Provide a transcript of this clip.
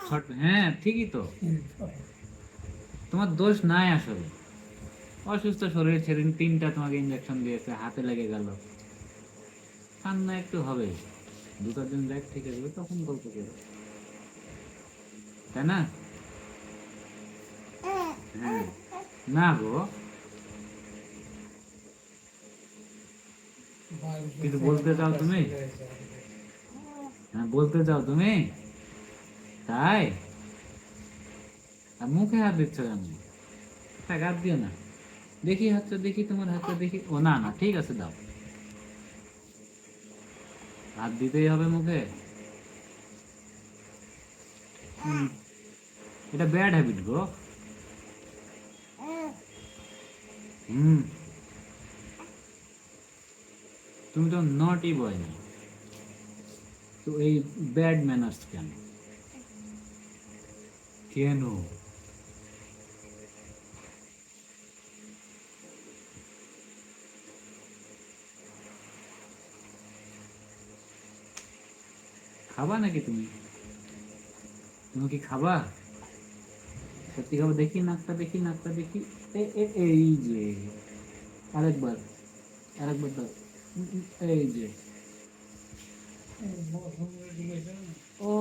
হ্যাঁ ঠিকই তো, তোমার দোষ নাই আসলে। অসুস্থ শরীর, সেদিন 3টা তোমাকে ইঞ্জেকশন দিয়েছে, হাতে লেগে গেল, ঠান্ডা একটু হবে, 2-4 দিন যাক ঠিক হয়ে যাবে, তখন গল্প করবে, তাই না? হ্যাঁ। না গো, কিছু বলতে চাও তুমি? হ্যাঁ বলতে চাও তুমি? তাই? আর মুখে হাত দিচ্ছ কেন? থাক, হাত দিও না। দেখি হাতটা, দেখি তোমার হাতটা দেখি। ও না না, ঠিক আছে দাও। হাত দিতেই হবে মুখে? হুম, এটা ব্যাড হ্যাবিট গো। হুম, তুমি তো নটি বয় না, তো এই ব্যাড ম্যানার্স কেন? কেন? খাবা নাকি তুমি? তুমি কি খাবা? সত্যি খাবো? দেখি নাকটা, দেখি নাকটা দেখি। এই যে, আরেকবার, আরেকবার দাও। এই যে, ও,